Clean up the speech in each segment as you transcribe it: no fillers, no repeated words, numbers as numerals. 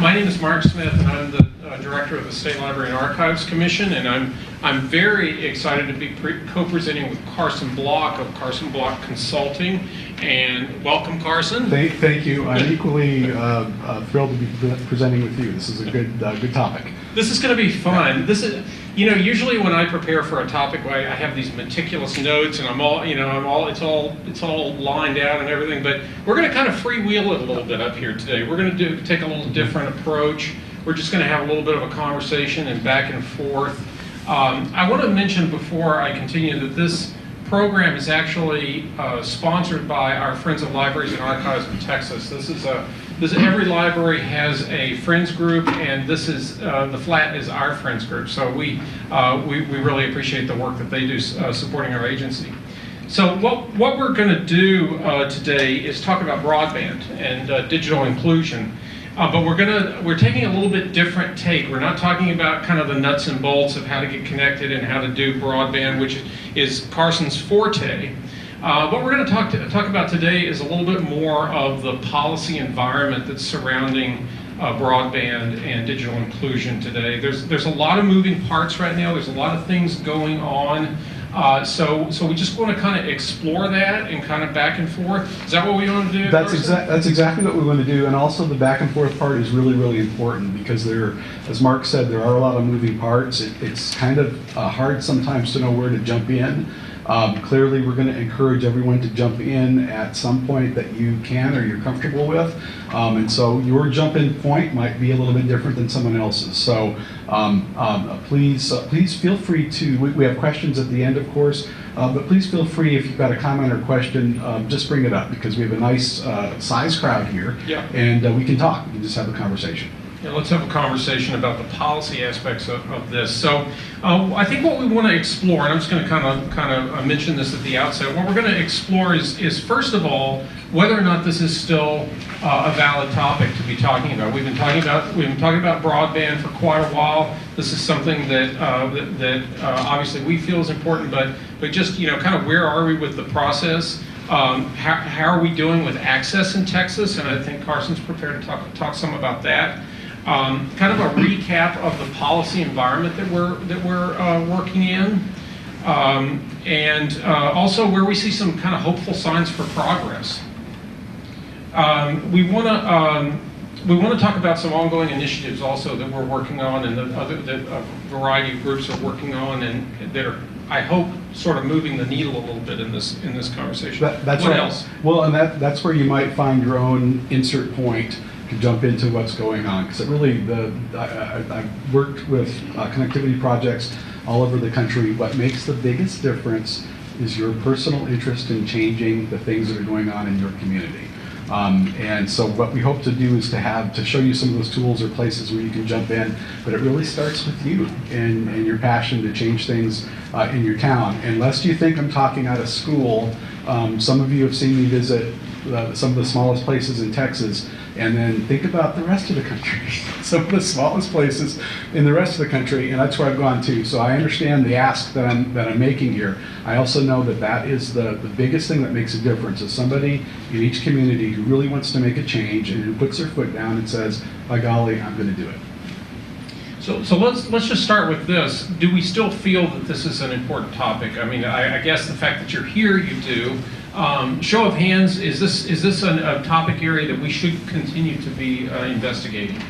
My name is Mark Smith, and I'm the director of the State Library and Archives Commission, and I'm very excited to be co-presenting with Carson Block of Carson Block Consulting. And welcome, Carson. Thank you. I'm equally thrilled to be presenting with you. This is a good topic. This is going to be fun. This is, usually when I prepare for a topic, I have these meticulous notes, and it's all lined out and everything. But we're going to kind of freewheel it a little bit up here today. We're going to take a little different approach. We're just going to have a little bit of a conversation and back and forth. I want to mention before I continue that this program is actually sponsored by our Friends of Libraries and Archives of Texas. Every library has a Friends group, and this is the flat is our Friends group. So we really appreciate the work that they do supporting our agency. So what we're going to do today is talk about broadband and digital inclusion. But we're taking a little bit different take. We're not talking about kind of the nuts and bolts of how to get connected and how to do broadband, which is Carson's forte. What we're going to talk about today is a little bit more of the policy environment that's surrounding broadband and digital inclusion today. There's a lot of moving parts right now. There's a lot of things going on. So we just want to kind of explore that and kind of back and forth. Is that what we want to do? That's exactly what we want to do, and also the back and forth part is really, really important because as Mark said, there are a lot of moving parts. It's kind of hard sometimes to know where to jump in. Clearly, we're going to encourage everyone to jump in at some point that you can or you're comfortable with. And so your jump-in point might be a little bit different than someone else's. So please feel free to, we have questions at the end, of course, but please feel free if you've got a comment or question, just bring it up because we have a nice size crowd here. Yeah. And we can talk, we can just have a conversation. Yeah, let's have a conversation about the policy aspects of this. So I think what we want to explore, and I'm just going to kind of mention this at the outset, what we're going to explore is first of all, whether or not this is still a valid topic to be talking about. We've been talking about broadband for quite a while. This is something that obviously we feel is important, but just kind of where are we with the process? How are we doing with access in Texas? And I think Carson's prepared to talk some about that. Kind of a recap of the policy environment that we're working in, and also where we see some kind of hopeful signs for progress. We want to talk about some ongoing initiatives also that we're working on, and that a variety of groups are working on, and that are, I hope, sort of moving the needle a little bit in this conversation. That's what right. else? Well, and that's where you might find your own insert point to jump into what's going on, because it really, I've worked with connectivity projects all over the country. What makes the biggest difference is your personal interest in changing the things that are going on in your community. And so what we hope to do is to show you some of those tools or places where you can jump in, but it really starts with you and your passion to change things in your town. And lest you think I'm talking out of school, some of you have seen me visit some of the smallest places in Texas, and then think about the rest of the country. Some of the smallest places in the rest of the country, and that's where I've gone to. So I understand the ask that I'm making here. I also know that is the biggest thing that makes a difference, is somebody in each community who really wants to make a change and who puts their foot down and says, by golly, I'm going to do it. So let's just start with this. Do we still feel that this is an important topic? I mean, I guess the fact that you're here, you do. Show of hands, is this a topic area that we should continue to be investigating?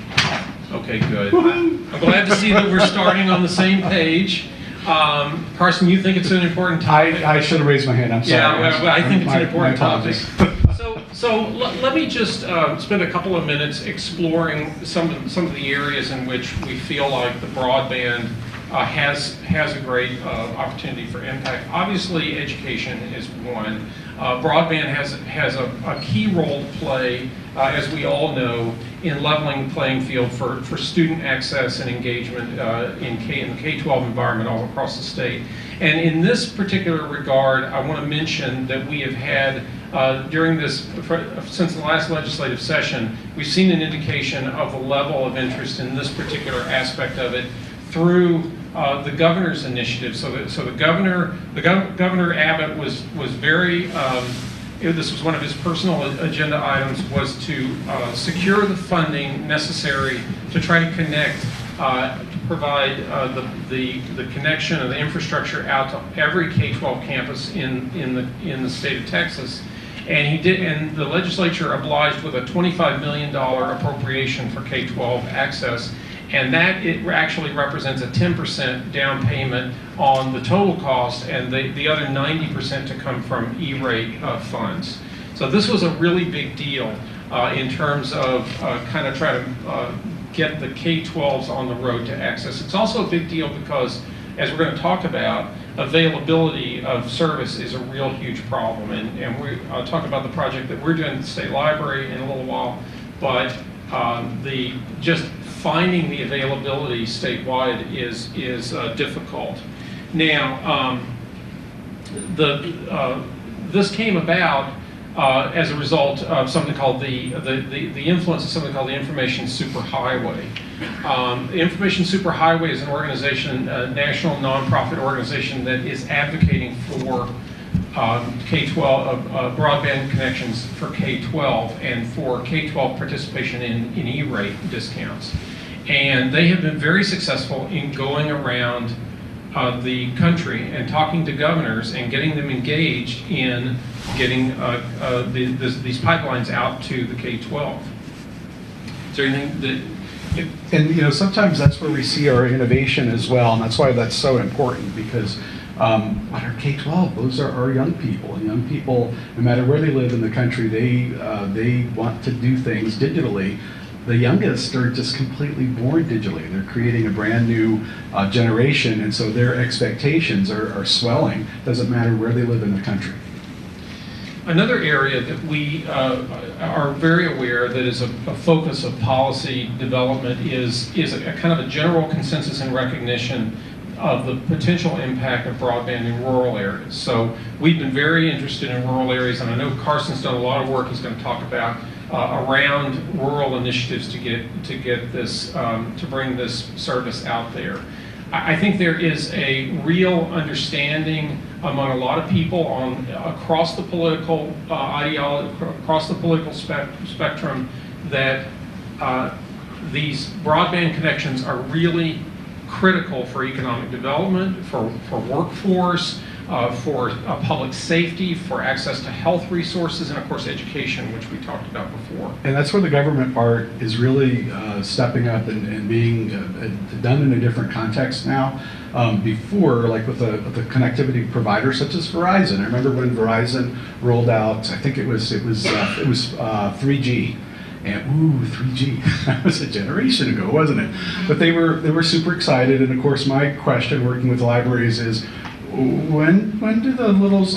Okay, good. I'm glad to see that we're starting on the same page. Carson, you think it's an important topic? I should have raised my hand, I'm sorry. Yeah, well, I think it's an important topic. So let me just spend a couple of minutes exploring some of the areas in which we feel like the broadband has a great opportunity for impact. Obviously, education is one. Broadband has a key role to play, as we all know, in leveling the playing field for student access and engagement in the K-12 environment all across the state. And in this particular regard, I want to mention that we have had, since the last legislative session, we've seen an indication of the level of interest in this particular aspect of it through the governor's initiative. So the governor Abbott was very this was one of his personal agenda items, was to secure the funding necessary to try to connect, to provide the connection and the infrastructure out to every K-12 campus in the state of Texas. And he did, and the legislature obliged with a $25 million appropriation for K-12 access, and that it actually represents a 10% down payment on the total cost, and the other 90% to come from E-rate funds. So this was a really big deal in terms of kind of trying to get the K-12s on the road to access. It's also a big deal because, as we're going to talk about, availability of service is a real huge problem. And I'll talk about the project that we're doing at the State Library in a little while, but just finding the availability statewide is difficult. Now, this came about as a result of something called the influence of something called the Information Superhighway. The Information Superhighway is an organization, a national nonprofit organization that is advocating for K-12 broadband connections for K-12 and for K-12 participation in E-rate discounts. And they have been very successful in going around the country and talking to governors and getting them engaged in getting these pipelines out to the K-12. Is there anything that... And sometimes that's where we see our innovation as well, and that's why that's so important, because what are K-12? Those are our young people. And young people, no matter where they live in the country, they want to do things digitally. The youngest are just completely born digitally. They're creating a brand new generation, and so their expectations are swelling. Doesn't matter where they live in the country. Another area that we are very aware that is a focus of policy development is a kind of a general consensus and recognition of the potential impact of broadband in rural areas. So we've been very interested in rural areas, and I know Carson's done a lot of work he's going to talk about around rural initiatives to get this to bring this service out there. I think there is a real understanding among a lot of people across the political ideology, across the political spectrum, that these broadband connections are really critical for economic development, for workforce, for public safety, for access to health resources, and of course education, which we talked about before. And that's where the government part is really stepping up and being done in a different context now. Before, like with a connectivity provider such as Verizon. I remember when Verizon rolled out, I think it was 3G. And 3G, that was a generation ago, wasn't it? But they were super excited, and of course my question working with libraries is, when do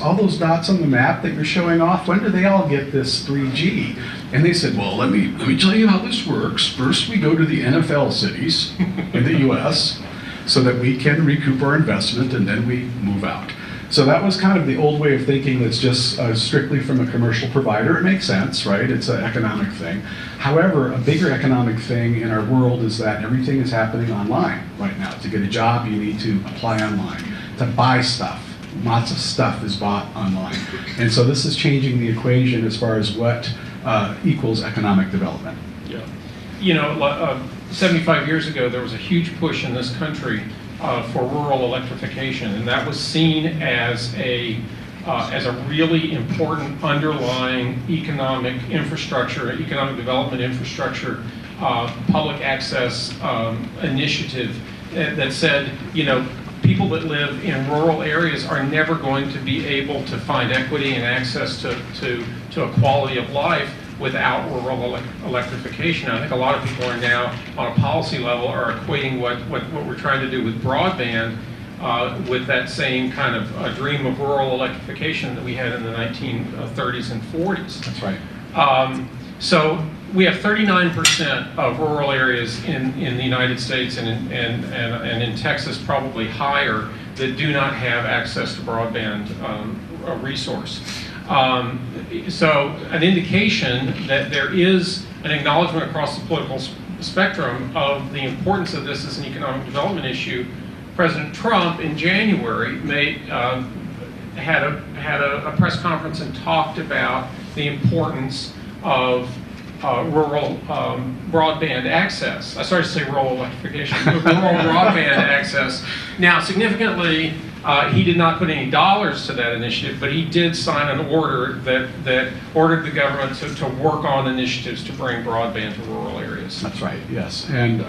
all those dots on the map that you're showing off, when do they all get this 3G? And they said, well, let me tell you how this works. First we go to the NFL cities in the US so that we can recoup our investment, and then we move out. So that was kind of the old way of thinking that's just strictly from a commercial provider. It makes sense, right? It's an economic thing. However, a bigger economic thing in our world is that everything is happening online right now. To get a job, you need to apply online. To buy stuff, lots of stuff is bought online. And so this is changing the equation as far as what equals economic development. Yeah. 75 years ago, there was a huge push in this country for rural electrification, and that was seen as a really important underlying economic infrastructure, economic development infrastructure, public access initiative that said, people that live in rural areas are never going to be able to find equity and access to a quality of life without rural electrification. I think a lot of people are now, on a policy level, are equating what we're trying to do with broadband with that same kind of dream of rural electrification that we had in the 1930s and 40s. That's right. So we have 39% of rural areas in the United States and in Texas, probably higher, that do not have access to broadband resource. So an indication that there is an acknowledgement across the political spectrum of the importance of this as an economic development issue. President Trump in January had a press conference and talked about the importance of rural broadband access. I started to say rural electrification, rural broadband access. Now, significantly, he did not put any dollars to that initiative, but he did sign an order that ordered the government to work on initiatives to bring broadband to rural areas. That's right, yes. And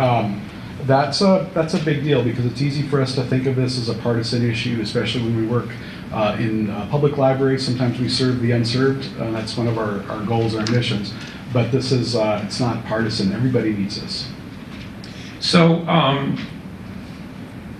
that's a big deal, because it's easy for us to think of this as a partisan issue, especially when we work in public libraries. Sometimes we serve the unserved. That's one of our goals, our missions. But this is, it's not partisan. Everybody needs this. So,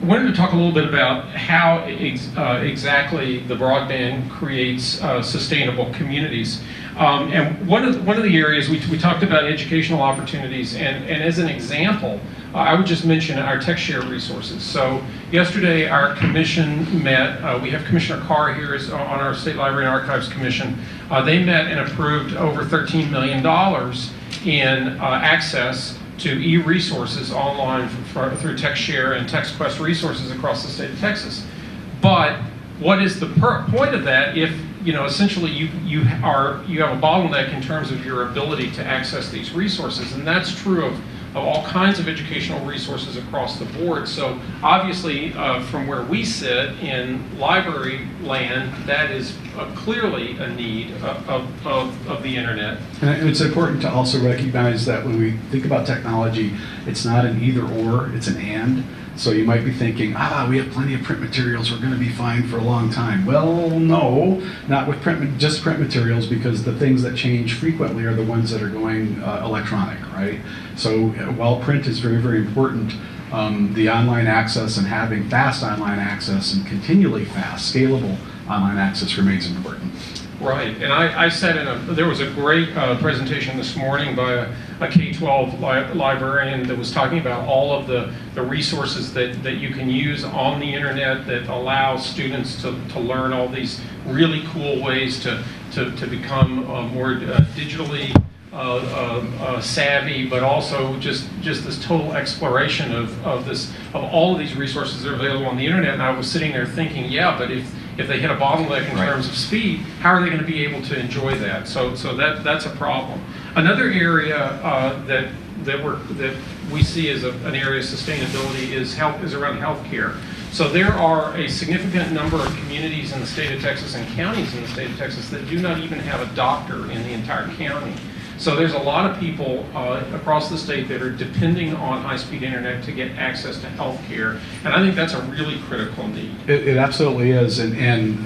I wanted to talk a little bit about how exactly the broadband creates sustainable communities. And one of the areas we talked about educational opportunities, and as an example, I would just mention our Techshare resources. So yesterday our commission met. We have Commissioner Carr here on our State Library and Archives Commission. They met and approved over $13 million in access to e-resources online through Techshare and TextQuest resources across the state of Texas. But what is the point of that if, essentially you have a bottleneck in terms of your ability to access these resources? And that's true of all kinds of educational resources across the board. So obviously, from where we sit in library land, that is clearly a need of the internet. And it's important to also recognize that when we think about technology, it's not an either or, it's an and. So you might be thinking, we have plenty of print materials, we're going to be fine for a long time. Well, no, not with just print materials, because the things that change frequently are the ones that are going electronic, right? So while print is very, very important, the online access and having fast online access and continually fast, scalable online access remains important. Right, and I sat there was a great presentation this morning by a K-12 librarian that was talking about all of the resources that you can use on the internet that allow students to learn all these really cool ways to become more digitally savvy, but also just this total exploration of all of these resources that are available on the internet. And I was sitting there thinking, yeah, but if they hit a bottleneck in terms of speed, how are they going to be able to enjoy that? So that's a problem. Another area that we see as an area of sustainability is around healthcare. So there are a significant number of communities in the state of Texas and counties in the state of Texas that do not even have a doctor in the entire county. So there's a lot of people across the state that are depending on high-speed internet to get access to health care, and I think that's a really critical need. It absolutely is, and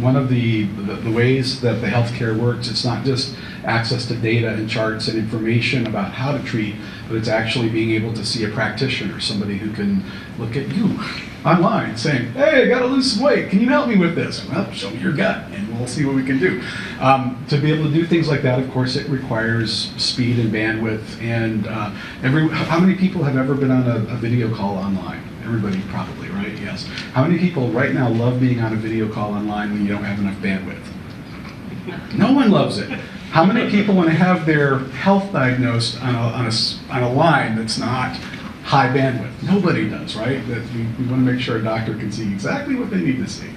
one of the ways that the healthcare works, it's not just access to data and charts and information about how to treat, but it's actually being able to see a practitioner, somebody who can look at you online saying, hey, I gotta lose some weight, can you help me with this? Well, show me your gut and we'll see what we can do. To be able to do things like that, of course, it requires speed and bandwidth, and how many people have ever been on a video call online? Everybody probably, right? Yes. How many people right now love being on a video call online when you don't have enough bandwidth? No one loves it. How many people want to have their health diagnosed on a line that's not high bandwidth? Nobody does, right? That we want to make sure a doctor can see exactly what they need to see.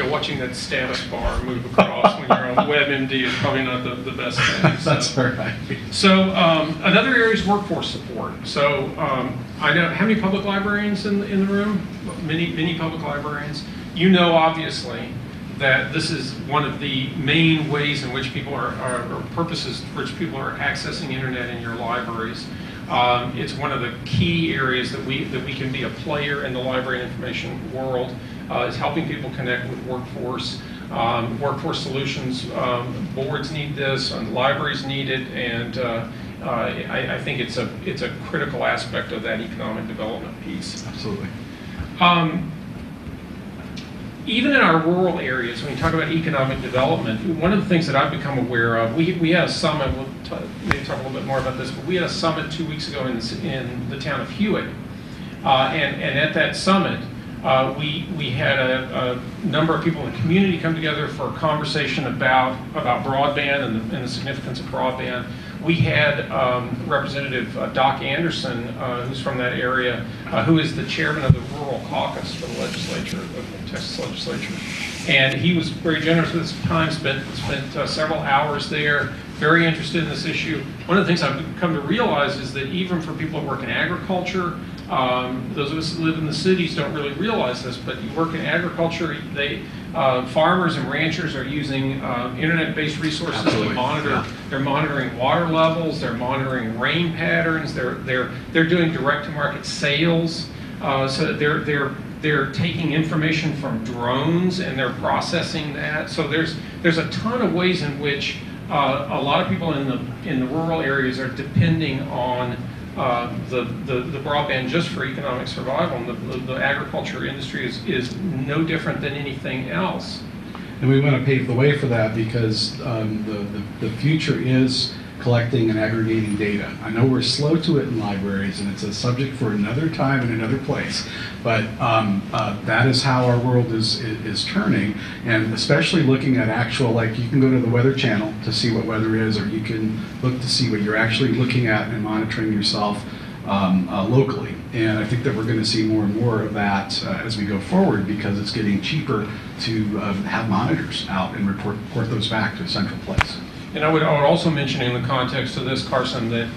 Watching that status bar move across when you're on WebMD is probably not the best thing. So. That's right. So another area is workforce support. So I know, how many public librarians in the room? Many public librarians. You know, obviously, that this is one of the main ways in which people or purposes for which people are accessing internet in your libraries. It's one of the key areas that we can be a player in the library and information world, is helping people connect with workforce. Workforce solutions boards need this, and libraries need it, and I think it's a critical aspect of that economic development piece. Absolutely. Even in our rural areas, when you talk about economic development, one of the things that I've become aware of, we had a summit, we'll maybe talk a little bit more about this, but we had a summit 2 weeks ago in the town of Hewitt. And at that summit, we had a number of people in the community come together for a conversation about broadband and the significance of broadband. we had Representative Doc Anderson, who's from that area, who is the chairman of the Rural Caucus for the legislature, the Texas legislature. And he was very generous with his time, spent several hours there, very interested in this issue. One of the things I've come to realize is that even for people that work in agriculture, those of us that live in the cities don't really realize this, but you work in agriculture, farmers and ranchers are using internet-based resources to monitor. Yeah. They're monitoring water levels, they're monitoring rain patterns, they're doing direct-to-market sales. So they're taking information from drones and they're processing that. So there's a ton of ways in which a lot of people in the rural areas are depending on the broadband just for economic survival. And the agriculture industry is no different than anything else. And we want to pave the way for that because the future is collecting and aggregating data. I know we're slow to it in libraries, and it's a subject for another time and another place, but that is how our world is turning, and especially looking at actual, like you can go to the Weather Channel to see what weather is, or you can look to see what you're actually looking at and monitoring yourself locally. And I think that we're going to see more and more of that as we go forward because it's getting cheaper to have monitors out and report those back to a central place. And I would also mention in the context of this, Carson, that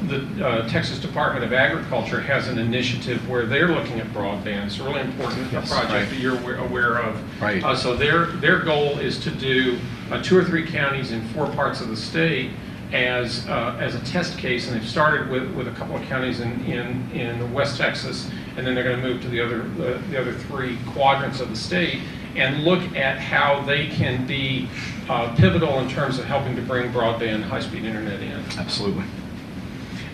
the Texas Department of Agriculture has an initiative where they're looking at broadband. It's a really important project that you're aware of. Right. So their goal is to do 2 or 3 counties in 4 parts of the state as a test case, and they've started with a couple of counties in West Texas, and then they're going to move to the other 3 quadrants of the state and look at how they can be pivotal in terms of helping to bring broadband, high-speed internet in. Absolutely.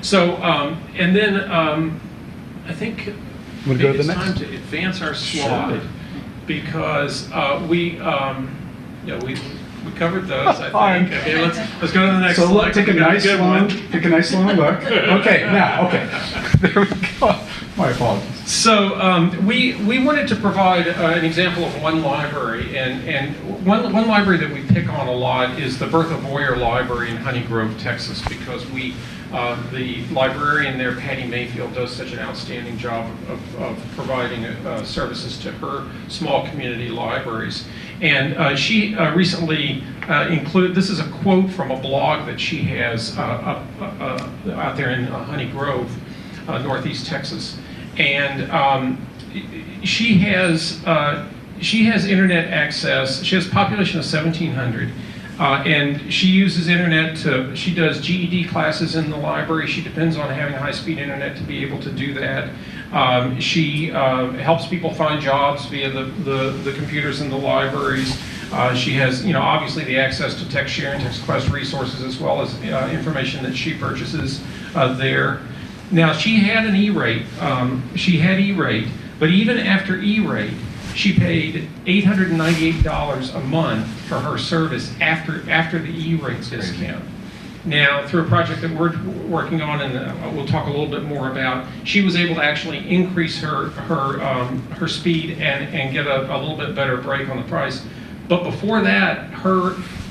So, and then I think maybe it's time to advance our slide because we covered those. I think. Okay, let's go to the next slide. So look, take a nice long look. Okay, now there we go. My apologies. So we wanted to provide an example of one library, and one library that we pick on a lot is the Bertha Boyer Library in Honey Grove, Texas, because the librarian there, Peggy Mayfield, does such an outstanding job of providing services to her small community libraries. And she recently included, this is a quote from a blog that she has out there in Honey Grove, Northeast Texas. And she has internet access. She has a population of 1,700. And she uses internet she does GED classes in the library. She depends on having high-speed internet to be able to do that. She helps people find jobs via the computers in the libraries. She has, obviously the access to Techshare and TextQuest resources as well as information that she purchases there. Now, she had an E-rate. But even after E-rate, she paid $898 a month for her service after the E-rate discount. Now, through a project that we're working on, and we'll talk a little bit more about, she was able to actually increase her speed and get a little bit better break on the price. But before that,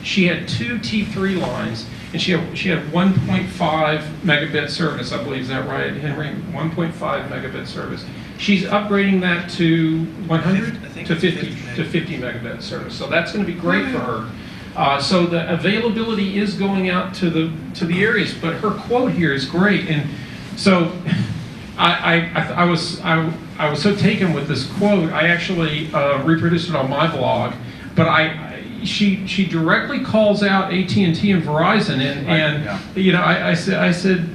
she had 2 T3 lines, and she had 1.5 megabit service, I believe. Is that right, Henry? 1.5 megabit service. She's upgrading that to 100 to 50 megabit service. So that's going to be great for her. So the availability is going out to the areas, but her quote here is great. And so I was so taken with this quote, I actually reproduced it on my blog. But she directly calls out AT&T and Verizon, and I said,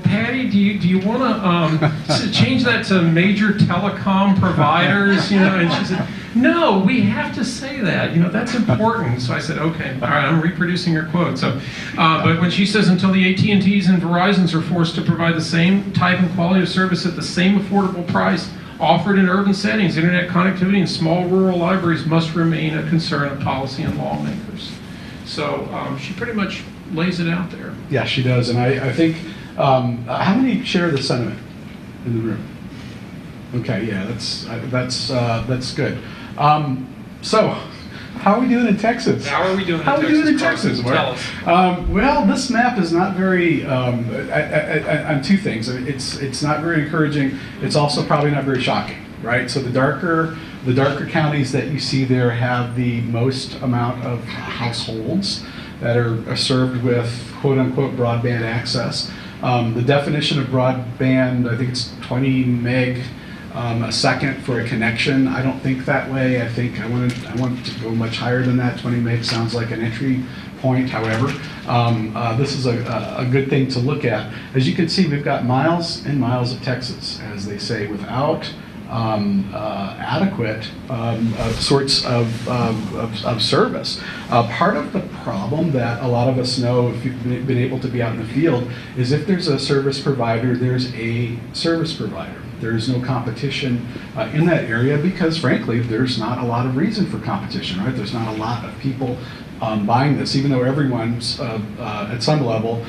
Patty, do you want to change that to major telecom providers? And she said, no, we have to say that. That's important. So I said, okay, all right, I'm reproducing her quote. So, but when she says until the AT&Ts and Verizons are forced to provide the same type and quality of service at the same affordable price offered in urban settings, internet connectivity in small rural libraries must remain a concern of policy and lawmakers. So she pretty much lays it out there. Yeah, she does. And I think, how many share the sentiment in the room? Okay, yeah, that's good. So How are we doing in Texas? How are we doing How in are we doing in Texas, Texas? Carson? Tell us. Well, this map is not very, on two things. It's not very encouraging. It's also probably not very shocking, right? So the darker counties that you see there have the most amount of households that are served with quote-unquote broadband access. The definition of broadband, I think it's 20 meg a second for a connection. I don't think that way. I think I want to go much higher than that. 20 meg sounds like an entry point. However, this is a good thing to look at. As you can see, we've got miles and miles of Texas, as they say, without adequate sorts of service. Part of the problem that a lot of us know, if you've been able to be out in the field, is if there's a service provider, there's a service provider. There's no competition in that area because, frankly, there's not a lot of reason for competition, right? There's not a lot of people buying this, even though everyone's at some level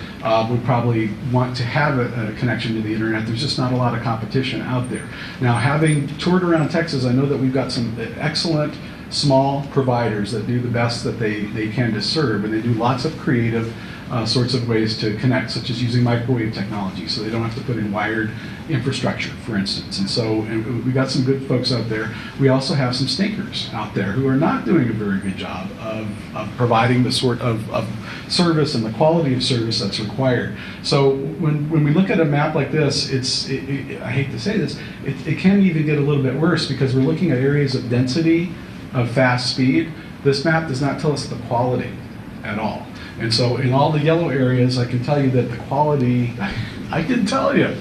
would probably want to have a connection to the internet. There's just not a lot of competition out there. Now, having toured around Texas, I know that we've got some excellent small providers that do the best that they can to serve, and they do lots of creative sorts of ways to connect, such as using microwave technology, so they don't have to put in wired infrastructure, for instance. And so we got some good folks out there. We also have some stinkers out there who are not doing a very good job of providing the sort of service and the quality of service that's required. So when we look at a map like this, I hate to say this, it can even get a little bit worse because we're looking at areas of density, of fast speed. This map does not tell us the quality at all. And so in all the yellow areas, I can tell you that the quality, I can tell you,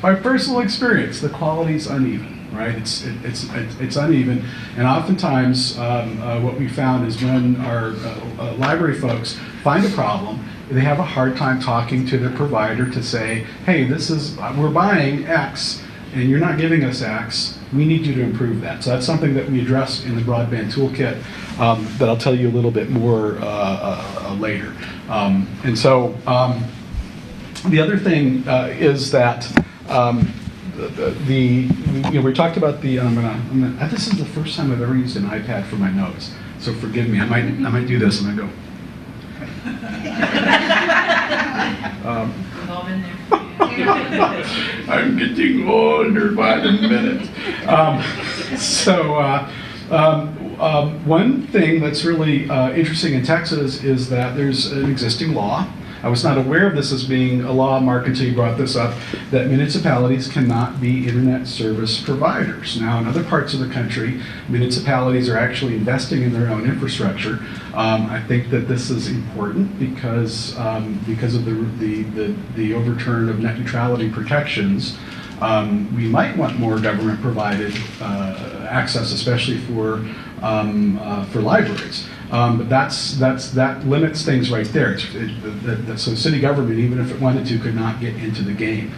by personal experience, the quality's uneven, right? It's uneven. And oftentimes, what we found is when our library folks find a problem, they have a hard time talking to their provider to say, hey, we're buying X, and you're not giving us X. We need you to improve that. So that's something that we address in the broadband toolkit that I'll tell you a little bit more later. And so the other thing is that we talked about the. This is the first time I've ever used an iPad for my notes, so forgive me. I might do this. I'm gonna go. We've all been there. I'm getting older by the minute. One thing that's really interesting in Texas is that there's an existing law. I was not aware of this as being a law, Mark, until you brought this up, that municipalities cannot be internet service providers. Now, in other parts of the country, municipalities are actually investing in their own infrastructure. I think that this is important because of the overturn of net neutrality protections. We might want more government-provided access, especially for libraries. But that limits things right there. So city government, even if it wanted to, could not get into the game.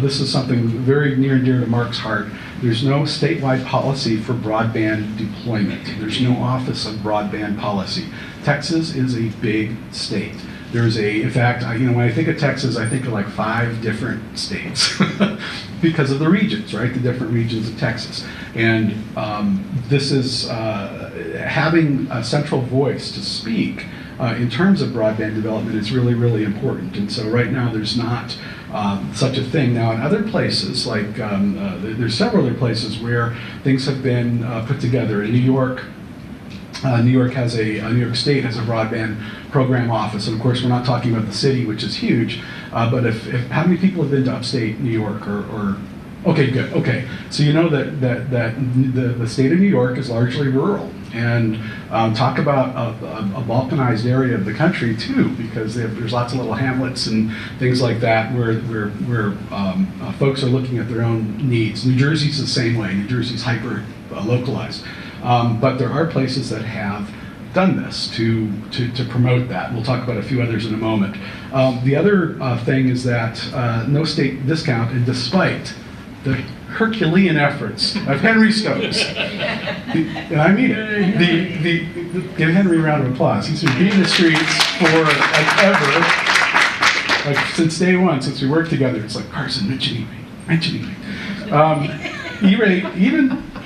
This is something very near and dear to Mark's heart. There's no statewide policy for broadband deployment. There's no office of broadband policy. Texas is a big state. In fact, when I think of Texas, I think of like 5 different states because of the regions, right? The different regions of Texas. And this is having a central voice to speak in terms of broadband development is really, really important. And so right now there's not such a thing. Now in other places, like there's several other places where things have been put together. In New York, New York State has a broadband program office, and of course we're not talking about the city, which is huge, but how many people have been to upstate New York or okay, good, okay. So you know that the state of New York is largely rural, and talk about a balkanized area of the country too, because there's lots of little hamlets and things like that where folks are looking at their own needs. New Jersey's the same way. New Jersey's hyper localized. But there are places that have done this to promote that. We'll talk about a few others in a moment. The other thing is that no state discount, and despite the Herculean efforts of Henry Stokes, and I mean it, give Henry a round of applause. He's been beating the streets for since day one, since we worked together. It's like, Carson, mentioning me.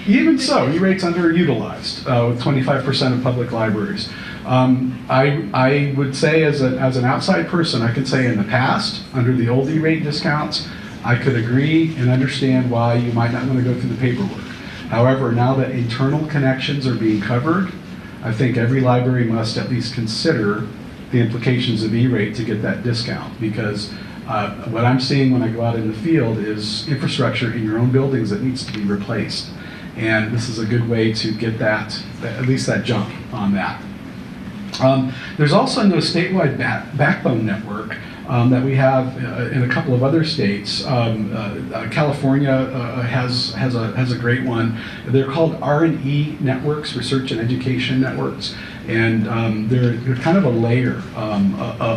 Even so, E-rate's underutilized with 25% of public libraries. I would say as an outside person, I can say in the past, under the old E-rate discounts, I could agree and understand why you might not want to go through the paperwork. However, now that internal connections are being covered, I think every library must at least consider the implications of E-rate to get that discount, because what I'm seeing when I go out in the field is infrastructure in your own buildings that needs to be replaced. And this is a good way to get that, at least that jump on that. There's also no statewide backbone network that we have in a couple of other states. California has a great one. They're called R&E networks, Research and Education Networks, and they're kind of a layer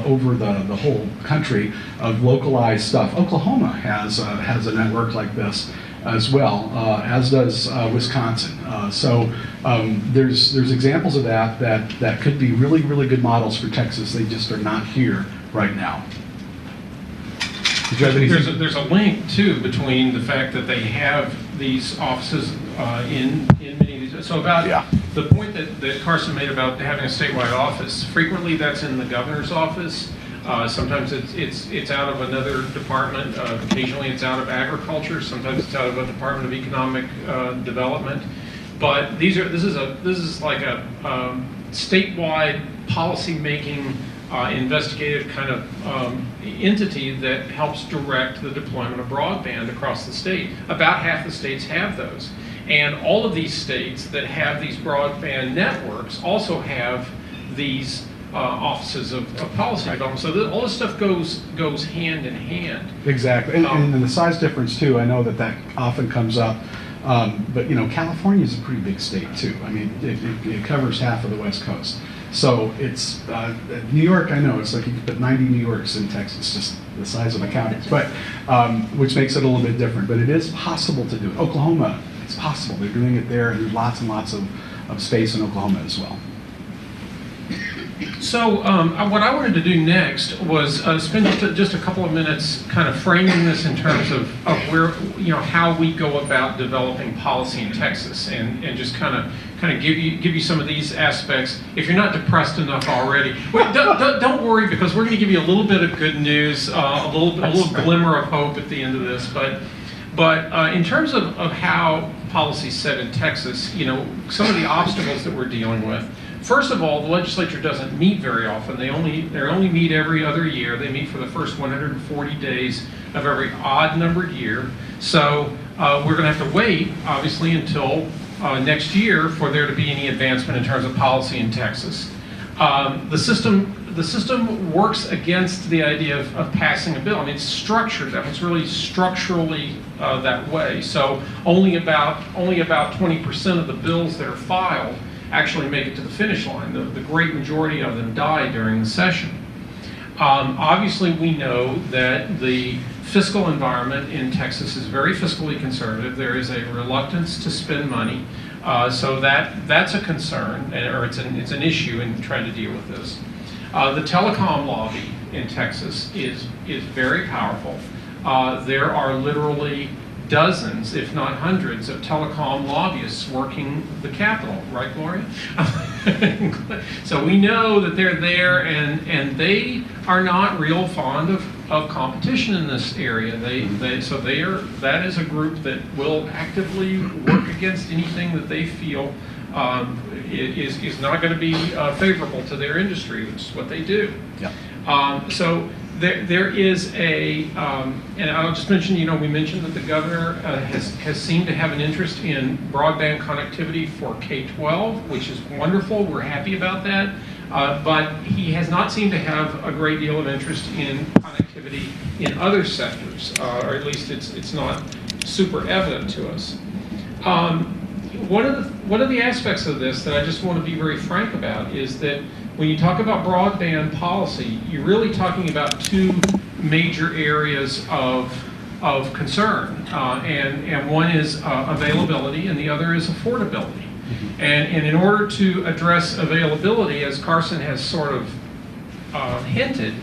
over the whole country of localized stuff. Oklahoma has a network like this as well, as does Wisconsin. So there's examples of that could be really, really good models for Texas. They just are not here right now. Did you have anything? There's a link too between the fact that they have these offices in many of these. So about the point that Carson made about having a statewide office, frequently that's in the governor's office. Sometimes it's out of another department. Occasionally it's out of agriculture. Sometimes it's out of a Department of Economic Development. But this is like a statewide policy-making, investigative kind of entity that helps direct the deployment of broadband across the state. About half the states have those. And all of these states that have these broadband networks also have these offices of policy development. So all this stuff goes hand in hand. Exactly, and the size difference too. I know that often comes up, but you know, California is a pretty big state too. I mean, it covers half of the West Coast. So it's New York. I know it's like you could put 90 New Yorks in Texas, just the size of the counties, but which makes it a little bit different. But it is possible to do it. Oklahoma, it's possible. They're doing it there, and there's lots and lots of space in Oklahoma as well. So what I wanted to do next was spend just a couple of minutes kind of framing this in terms of where, you know, how we go about developing policy in Texas, and just kind of give you some of these aspects. If you're not depressed enough already, don't worry, because we're going to give you a little bit of good news, a little glimmer of hope at the end of this. But in terms of how policy is set in Texas, you know, some of the obstacles that we're dealing with. First of all, the legislature doesn't meet very often. They only meet every other year. They meet for the first 140 days of every odd numbered year. So we're going to have to wait, obviously, until next year for there to be any advancement in terms of policy in Texas. The system works against the idea of passing a bill. I mean, it's structured that it's really structurally that way. So only about 20% of the bills that are filed actually make it to the finish line. The great majority of them die during the session. Obviously, we know that the fiscal environment in Texas is very fiscally conservative. There is a reluctance to spend money, so that's a concern, or it's an issue in trying to deal with this. The telecom lobby in Texas is very powerful. There are literally dozens, if not hundreds, of telecom lobbyists working the Capitol, right, Gloria? So we know that they're there, and they are not real fond of competition in this area. That is a group that will actively work against anything that they feel is not going to be favorable to their industry, which is what they do. Yeah. So there is and I'll just mention, you know, we mentioned that the governor has seemed to have an interest in broadband connectivity for K-12, which is wonderful. We're happy about that. But he has not seemed to have a great deal of interest in connectivity in other sectors, or at least it's not super evident to us. One of the aspects of this that I just want to be very frank about is that when you talk about broadband policy, you're really talking about two major areas of concern, and one is availability, and the other is affordability. And in order to address availability, as Carson has sort of hinted,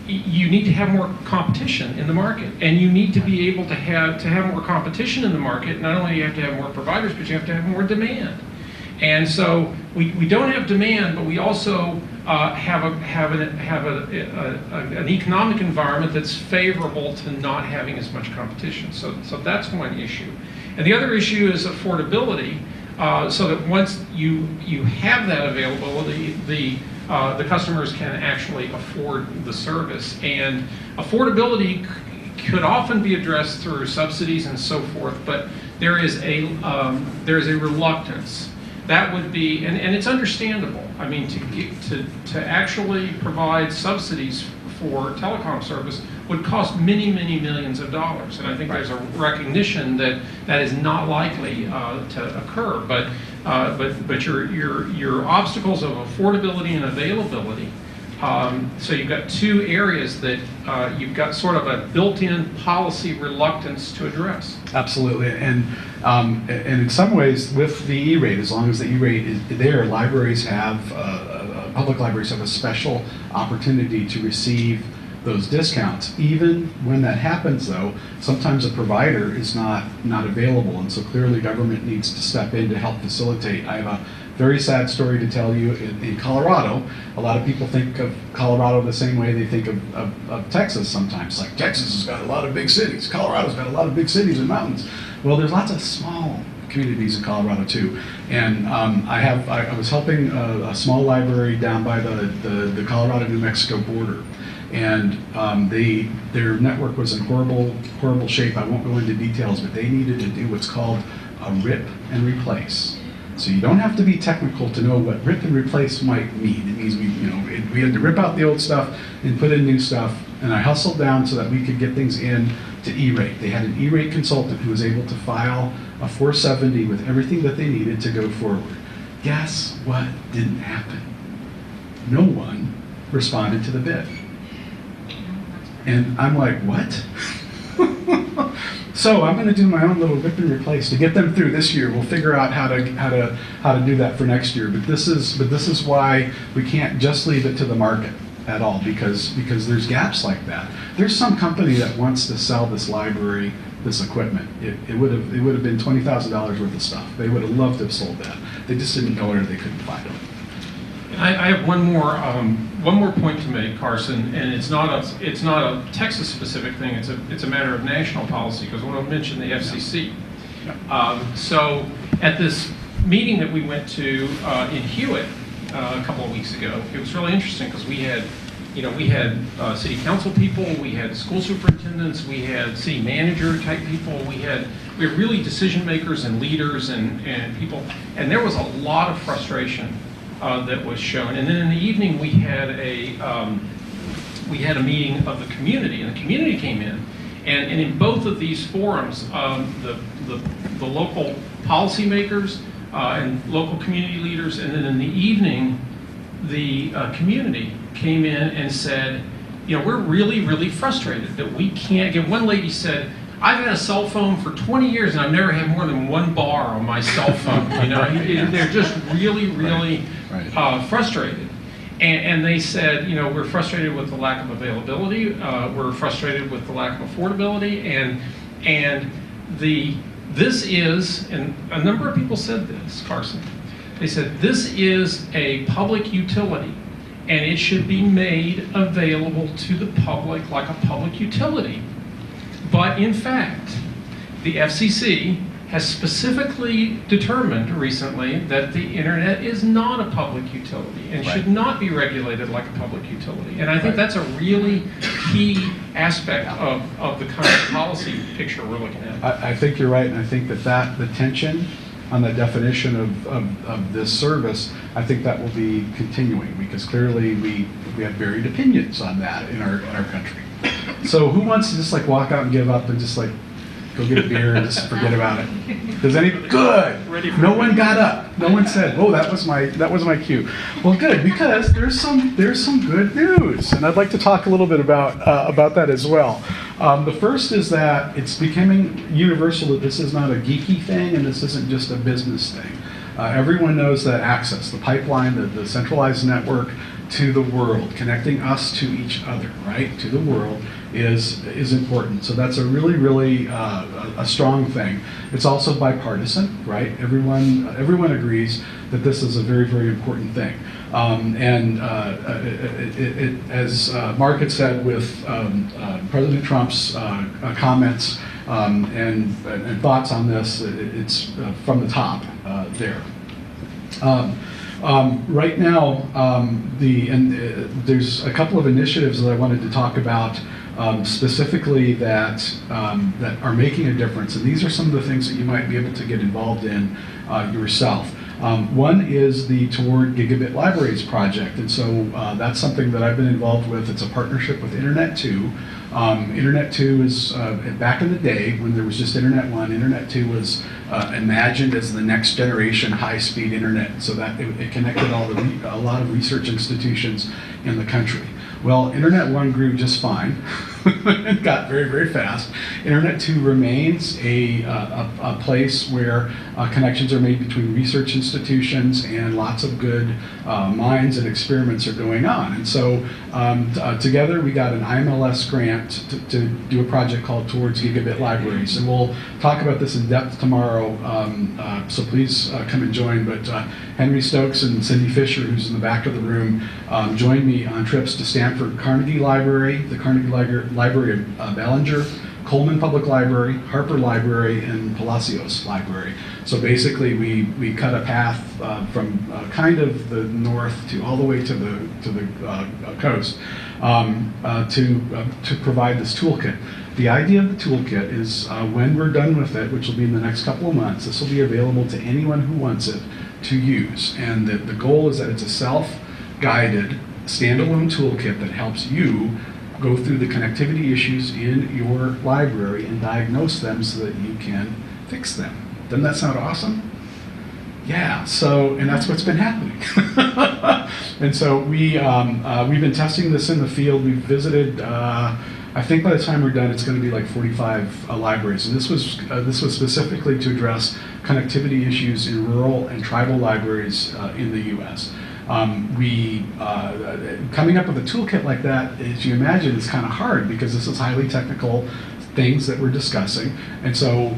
you need to have more competition in the market, and you need to be able to have more competition in the market. Not only do you have to have more providers, but you have to have more demand. And so we don't have demand, but we also have an economic environment that's favorable to not having as much competition. So that's one issue. And the other issue is affordability, so that once you have that availability, the customers can actually afford the service. And affordability could often be addressed through subsidies and so forth, but there is a reluctance. That would be, and it's understandable. I mean, to actually provide subsidies for telecom service would cost many, many millions of dollars. And I think there's a recognition that that is not likely to occur. But your obstacles of affordability and availability. So you've got two areas that you've got sort of a built-in policy reluctance to address. Absolutely, and in some ways, with the E-rate, as long as the E-rate is there, libraries have, public libraries have a special opportunity to receive those discounts. Even when that happens, though, sometimes a provider is not available, and so clearly government needs to step in to help facilitate. I have a very sad story to tell you. In Colorado, a lot of people think of Colorado the same way they think of Texas sometimes. Like, Texas has got a lot of big cities. Colorado's got a lot of big cities and mountains. Well, there's lots of small communities in Colorado too. And I was helping a small library down by the Colorado-New Mexico border. And their network was in horrible shape. I won't go into details, but they needed to do what's called a rip and replace. So you don't have to be technical to know what rip and replace might mean. It means we had to rip out the old stuff and put in new stuff. And I hustled down so that we could get things in to E-rate. They had an E-rate consultant who was able to file a 470 with everything that they needed to go forward. Guess what didn't happen? No one responded to the bid. And I'm like, what? So I'm going to do my own little rip and replace to get them through this year. We'll figure out how to do that for next year. But this is why we can't just leave it to the market at all, because there's gaps like that. There's some company that wants to sell this library this equipment. It would have been $20,000 worth of stuff. They would have loved to have sold that. They just didn't know it, or they couldn't find it. I have one more point to make, Carson, and it's not a Texas specific thing. It's a matter of national policy, because I want to mention the FCC. Yeah. So at this meeting that we went to in Hewitt a couple of weeks ago, it was really interesting because we had city council people, we had school superintendents, we had city manager type people, we had really decision makers and leaders and people, and there was a lot of frustration that was shown. And then in the evening we had a meeting of the community, and the community came in, and in both of these forums, the local policymakers and local community leaders, and then in the evening the community came in and said, we're really, really frustrated that we can't get. One lady said, I've had a cell phone for 20 years and I've never had more than one bar on my cell phone. They're just really, really frustrated. And they said, we're frustrated with the lack of availability. We're frustrated with the lack of affordability. And this is, and a number of people said this, Carson. They said, this is a public utility, and it should be made available to the public like a public utility. But in fact, the FCC has specifically determined recently that the internet is not a public utility and should not be regulated like a public utility. And I think that's a really key aspect of the kind of policy picture we're looking at. I think you're right, and I think that the tension on the definition of this service, I think that will be continuing, because clearly we have varied opinions on that in our country. So who wants to just like walk out and give up and just like go get a beer and just forget about it? Does anybody? Good. No one got up. No one said, "Oh, that was my cue." Well, good, because there's some good news, and I'd like to talk a little bit about that as well. The first is that it's becoming universal that this is not a geeky thing and this isn't just a business thing. Everyone knows that access, the pipeline, the centralized network, to the world, connecting us to each other, right, to the world is important. So that's a really a strong thing. It's also bipartisan, right? Everyone agrees that this is a very important thing. As Mark had said with President Trump's comments and thoughts on this, it's from the top there. Right now, there's a couple of initiatives that I wanted to talk about specifically that are making a difference, and these are some of the things that you might be able to get involved in yourself. One is the Toward Gigabit Libraries project, and so that's something that I've been involved with. It's a partnership with Internet 2. Internet 2 is, back in the day when there was just Internet 1, Internet 2 was imagined as the next generation high-speed internet, so that it connected a lot of research institutions in the country. Well, Internet 1 grew just fine. It got very fast. Internet 2 remains a place where connections are made between research institutions, and lots of good minds and experiments are going on. And so together we got an IMLS grant to do a project called Towards Gigabit Libraries. And we'll talk about this in depth tomorrow, so please come and join. But Henry Stokes and Cindy Fisher, who's in the back of the room, joined me on trips to Stanford Carnegie Library, the Carnegie Library of Ballinger, Coleman Public Library, Harper Library, and Palacios Library. So basically, we cut a path from kind of the north to all the way to the coast to provide this toolkit. The idea of the toolkit is when we're done with it, which will be in the next couple of months, this will be available to anyone who wants it to use. And the goal is that it's a self-guided, standalone toolkit that helps you go through the connectivity issues in your library and diagnose them so that you can fix them. Doesn't that sound awesome? Yeah, so, and that's what's been happening. And so we've been testing this in the field. We've visited, I think by the time we're done, it's going to be like 45 libraries. And this was specifically to address connectivity issues in rural and tribal libraries in the U.S. Coming up with a toolkit like that, as you imagine, is kind of hard because this is highly technical things that we're discussing, and so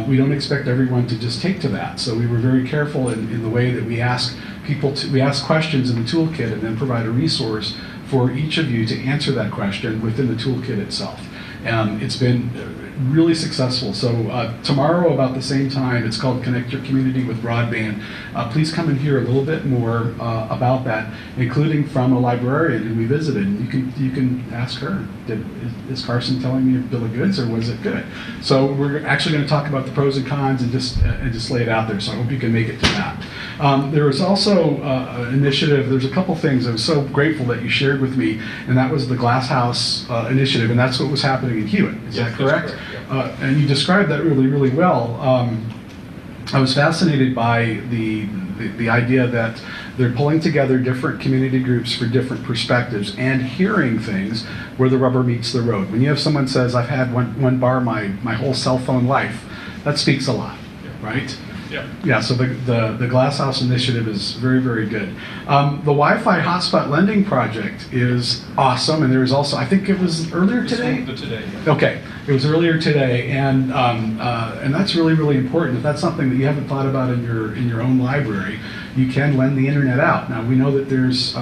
we don't expect everyone to just take to that. So we were very careful in the way that we ask people we ask questions in the toolkit and then provide a resource for each of you to answer that question within the toolkit itself. It's been really successful. So tomorrow about the same time, it's called Connect Your Community with Broadband. Please come and hear a little bit more about that, including from a librarian who we visited. And you can ask her, is Carson telling me a bill of goods, or was it good? So we're actually going to talk about the pros and cons and just lay it out there. So I hope you can make it to that. There was also an initiative. There's a couple things I was so grateful that you shared with me, and that was the Glass House initiative, and that's what was happening in Hewitt. Is that correct? And you described that really well. I was fascinated by the idea that they're pulling together different community groups for different perspectives and hearing things where the rubber meets the road. When you have someone says, I've had one bar my whole cell phone life, that speaks a lot, right? Yeah, so the Glass House initiative is very good. The Wi-Fi hotspot lending project is awesome, and there was also, I think it was earlier today? Okay, it was earlier today, and that's really important. If that's something that you haven't thought about in your own library, you can lend the internet out. Now we know that there's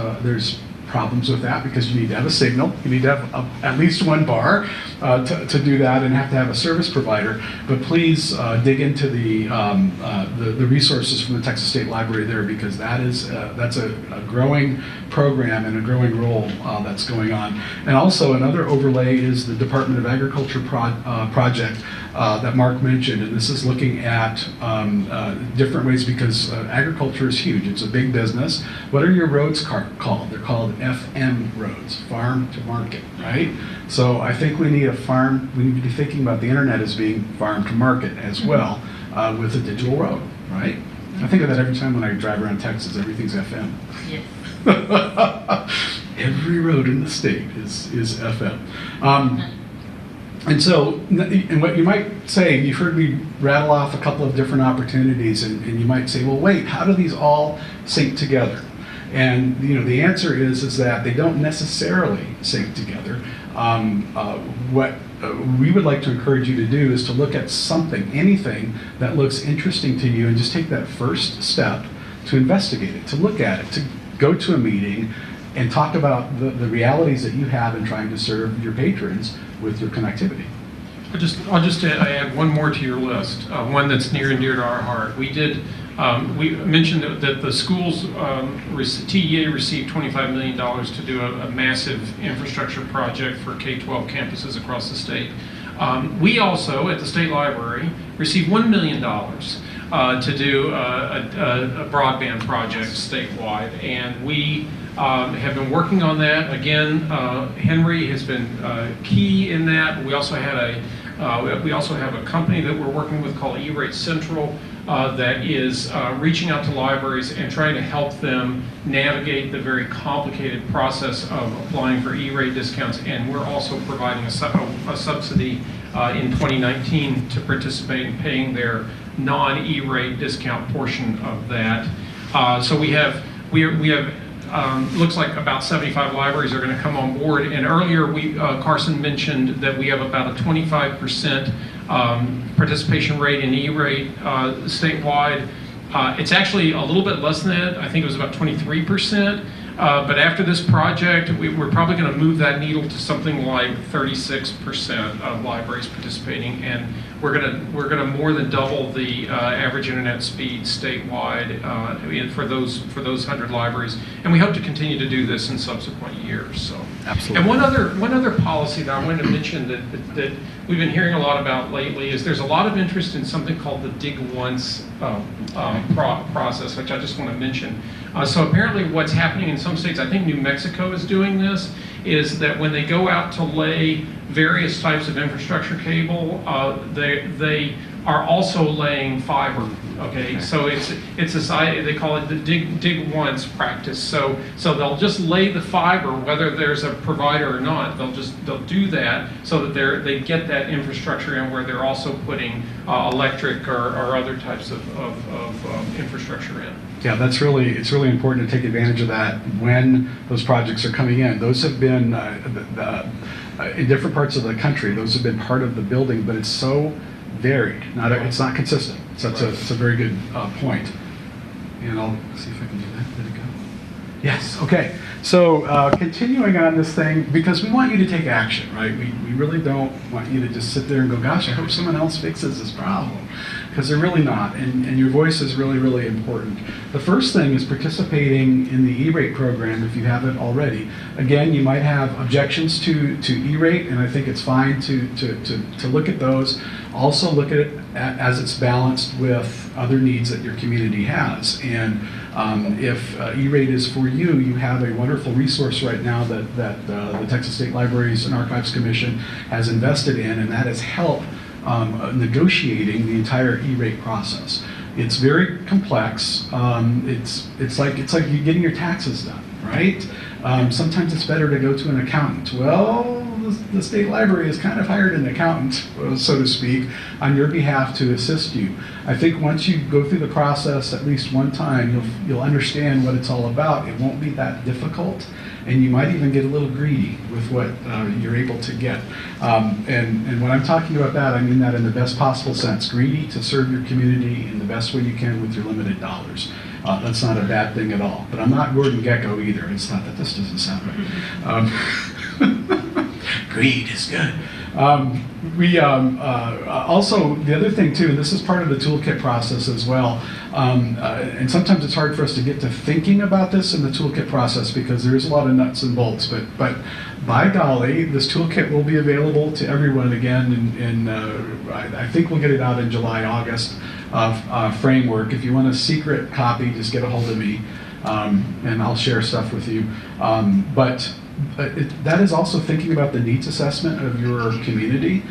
problems with that because you need to have a signal, you need to have at least one bar to do that, and have to have a service provider. But please dig into the resources from the Texas State Library there, because that's a growing program and a growing role that's going on. And also another overlay is the Department of Agriculture project that Mark mentioned, and this is looking at different ways, because agriculture is huge. It's a big business. What are your roads called? They're called FM roads, farm to market, right? So I think we need we need to be thinking about the internet as being farm to market as well, with a digital road, right? I think of that every time when I drive around Texas. Everything's FM. Yes. Every road in the state is FM. And so, and what you might say, you've heard me rattle off a couple of different opportunities, and you might say, well, wait, how do these all sync together? And the answer is that they don't necessarily sync together. What we would like to encourage you to do is to look at something, anything that looks interesting to you, and just take that first step to investigate it, to look at it, to go to a meeting and talk about the realities that you have in trying to serve your patrons with your connectivity. I'll just add one more to your list, one that's near and dear to our heart. We mentioned that the schools, TEA received $25 million to do a massive infrastructure project for K-12 campuses across the state. We also, at the state library, received $1 million to do a broadband project statewide, and we have been working on that. Again, Henry has been key in that. We also have a company that we're working with called E-Rate Central that is reaching out to libraries and trying to help them navigate the very complicated process of applying for E-Rate discounts. And we're also providing a subsidy in 2019 to participate in paying their non-E-Rate discount portion of that. So we have looks like about 75 libraries are going to come on board. And earlier, Carson mentioned that we have about a 25% participation rate in E-rate statewide. It's actually a little bit less than that. I think it was about 23%. But after this project, we're probably going to move that needle to something like 36% of libraries participating, and we're going to more than double the average internet speed statewide for those 100 libraries, and we hope to continue to do this in subsequent years. So, absolutely. And one other policy that I wanted to mention that we've been hearing a lot about lately is there's a lot of interest in something called the Dig Once process, which I just want to mention. So apparently what's happening in some states, I think New Mexico is doing this, is that when they go out to lay various types of infrastructure cable, they are also laying fiber. Okay, so it's they call it the dig once practice. So they'll just lay the fiber whether there's a provider or not. They'll do that so that they get that infrastructure in where they're also putting electric or other types of infrastructure in. Yeah, it's really important to take advantage of that when those projects are coming in. Those have been in different parts of the country. Those have been part of the building, but it's so varied. It's not consistent. So it's a very good point. And I'll see if I can do that. Did it go? Yes. Okay. So continuing on this thing, because we want you to take action, right? We really don't want you to just sit there and go, gosh, I hope someone else fixes this problem. Because they're really not, and your voice is really, really important. The first thing is participating in the E-rate program if you haven't already. Again, you might have objections to E-rate, and I think it's fine to look at those. Also look at it as it's balanced with other needs that your community has. And if E-rate is for you, you have a wonderful resource right now that the Texas State Libraries and Archives Commission has invested in, and that is help negotiating the entire E-rate process. It's very complex. It's like you getting your taxes done, right? Sometimes it's better to go to an accountant. Well, the state library has kind of hired an accountant, so to speak, on your behalf to assist you. I think once you go through the process at least one time, you'll understand what it's all about. It won't be that difficult, and you might even get a little greedy with what you're able to get. And when I'm talking about that, I mean that in the best possible sense. Greedy to serve your community in the best way you can with your limited dollars. That's not a bad thing at all. But I'm not Gordon Gekko either. It's not that this doesn't sound right. Greed is good. Also, the other thing too, and this is part of the toolkit process as well, and sometimes it's hard for us to get to thinking about this in the toolkit process because there's a lot of nuts and bolts, but by golly, this toolkit will be available to everyone again, and I think we'll get it out in July, August framework. If you want a secret copy, just get a hold of me, and I'll share stuff with you. That is also thinking about the needs assessment of your community.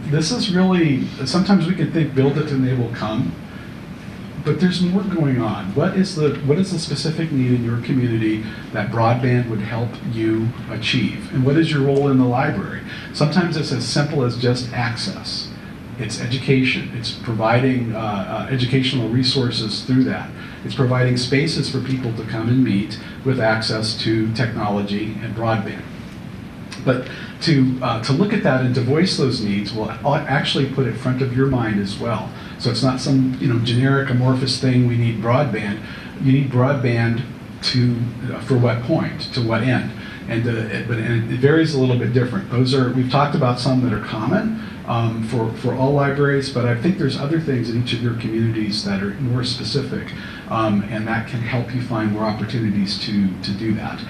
This is really, sometimes we can think build it and they will come, but there's more going on. What is the specific need in your community that broadband would help you achieve? And what is your role in the library? Sometimes it's as simple as just access. It's education. It's providing educational resources through that. It's providing spaces for people to come and meet with access to technology and broadband. But to look at that and to voice those needs will actually put it front of your mind as well. So it's not some generic amorphous thing. We need broadband. You need broadband for what point, to what end, and it varies a little bit different. We've talked about some that are common for all libraries, but I think there's other things in each of your communities that are more specific, and that can help you find more opportunities to do that.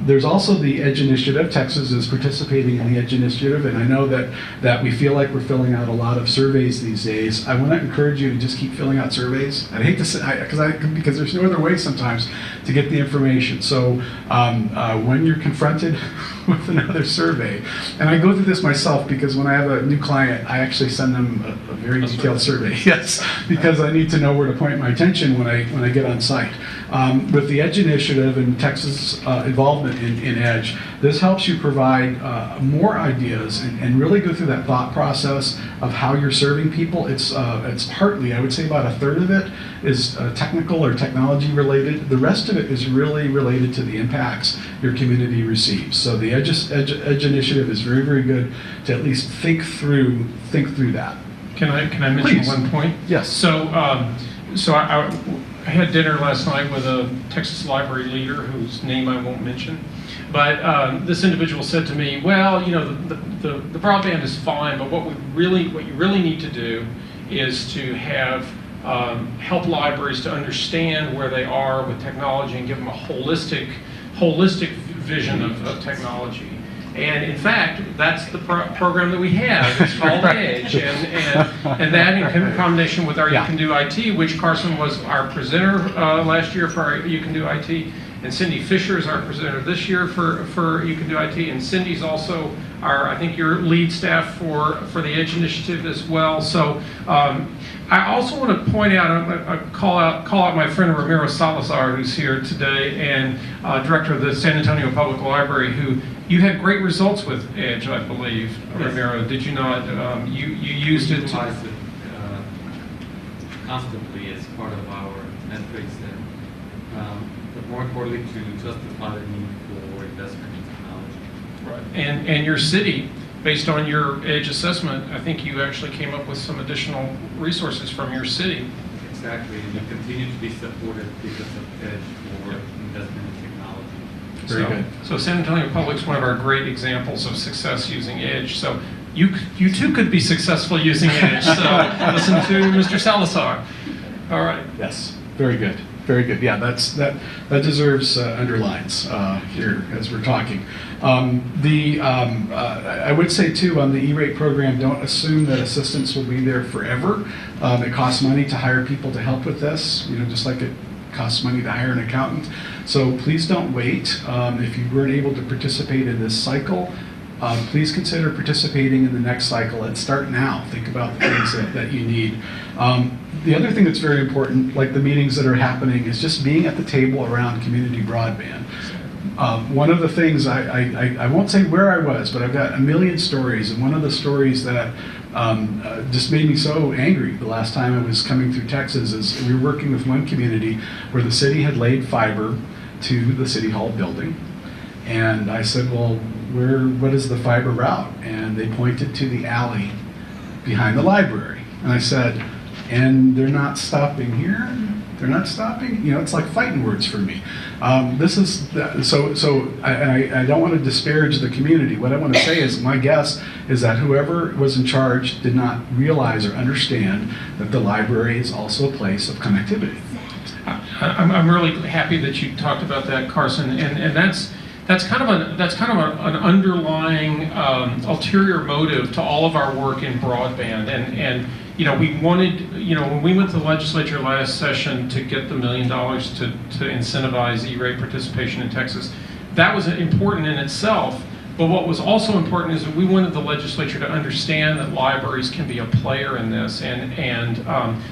There's also the EDGE initiative. Texas is participating in the EDGE initiative, and I know that we feel like we're filling out a lot of surveys these days. I want to encourage you to just keep filling out surveys. I'd hate to say, because there's no other way sometimes to get the information. So when you're confronted with another survey, and I go through this myself because when I have a new client, I actually send them a very detailed survey. Yes, because I need to know where to point my attention when I get on site. With the EDGE initiative and Texas involvement in EDGE, this helps you provide more ideas and really go through that thought process of how you're serving people. It's partly, I would say about a third of it is technical or technology related. The rest of it is really related to the impacts your community receives. So the EDGE initiative is very, very good to at least think through that. Can I mention Please. one point? Yes. So I had dinner last night with a Texas library leader whose name I won't mention. But this individual said to me, well, the broadband is fine, but what you really need to do is to have help libraries to understand where they are with technology and give them a holistic vision of technology. And in fact, that's the program that we have. It's called EDGE, and that in combination with our You Can Do IT, which Carson was our presenter last year for our You Can Do IT, and Cindy Fisher is our presenter this year for You Can Do IT, and Cindy's also I think your lead staff for the EDGE initiative as well. So I also want to point out, call out my friend Ramiro Salazar, who's here today, and director of the San Antonio Public Library, who you had great results with EDGE, I believe. Yes. Ramiro, did you not? You used it to utilize it constantly as part of our metrics, but more importantly to justify the need for investment in technology. Right. And your city, based on your EDGE assessment, I think you actually came up with some additional resources from your city. Exactly, and we continue to be supported because of EDGE for investment in technology. Very good. So San Antonio Public's one of our great examples of success using EDGE. So you too could be successful using EDGE. So listen to Mr. Salazar. All right. Yes. Very good. Very good. Yeah, that deserves underlines here as we're talking. I would say too on the E-rate program, don't assume that assistance will be there forever. It costs money to hire people to help with this. Just like it costs money to hire an accountant. So please don't wait. If you weren't able to participate in this cycle, please consider participating in the next cycle and start now. Think about the things that you need. The other thing that's very important, like the meetings that are happening, is just being at the table around community broadband. One of the things, I won't say where I was, but I've got a million stories, and one of the stories that just made me so angry the last time I was coming through Texas is we were working with one community where the city had laid fiber to the City Hall building. And I said, well, what is the fiber route? And they pointed to the alley behind the library. And I said, and they're not stopping here? They're not stopping? It's like fighting words for me. I don't want to disparage the community. What I want to say is my guess is that whoever was in charge did not realize or understand that the library is also a place of connectivity. I'm really happy that you talked about that, Carson, and that's kind of an underlying ulterior motive to all of our work in broadband, and we wanted, when we went to the legislature last session to get the $1 million to incentivize E-rate participation in Texas, that was important in itself. But what was also important is that we wanted the legislature to understand that libraries can be a player in this, and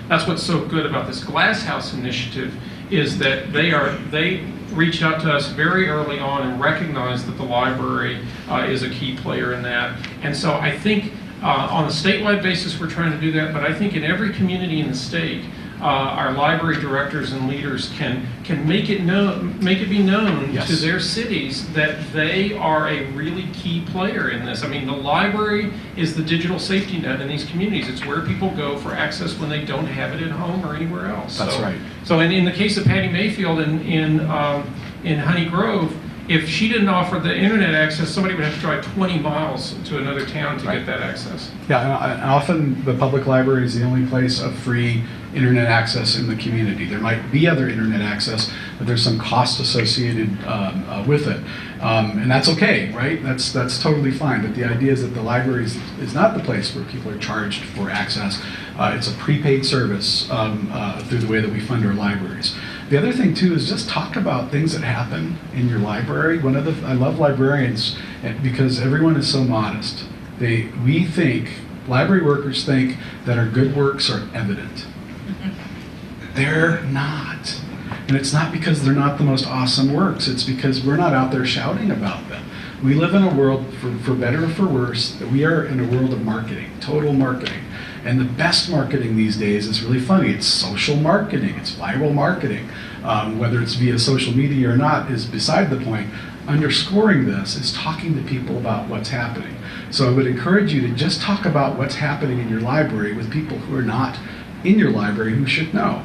that's what's so good about this Glass House initiative is that they reached out to us very early on and recognized that the library is a key player in that. And so I think on a statewide basis we're trying to do that, but I think in every community in the state our library directors and leaders can make it be known Yes. to their cities that they are a really key player in this. I mean, the library is the digital safety net in these communities. It's where people go for access when they don't have it at home or anywhere else. That's right. So in the case of Peggy Mayfield in Honey Grove, if she didn't offer the internet access, somebody would have to drive 20 miles to another town to Right. get that access. Yeah, and often the public library is the only place of free internet access in the community. There might be other internet access, but there's some cost associated with it. And that's okay, right? That's totally fine. But the idea is that the library is not the place where people are charged for access. It's a prepaid service through the way that we fund our libraries. The other thing too is just talk about things that happen in your library. I love librarians because everyone is so modest. Library workers think that our good works are evident. They're not. And it's not because they're not the most awesome works, it's because we're not out there shouting about them. We live in a world, for better or for worse, that we are in a world of marketing, total marketing. And the best marketing these days is really funny. It's social marketing, it's viral marketing. Whether it's via social media or not is beside the point. Underscoring this is talking to people about what's happening. So I would encourage you to just talk about what's happening in your library with people who are not in your library who should know.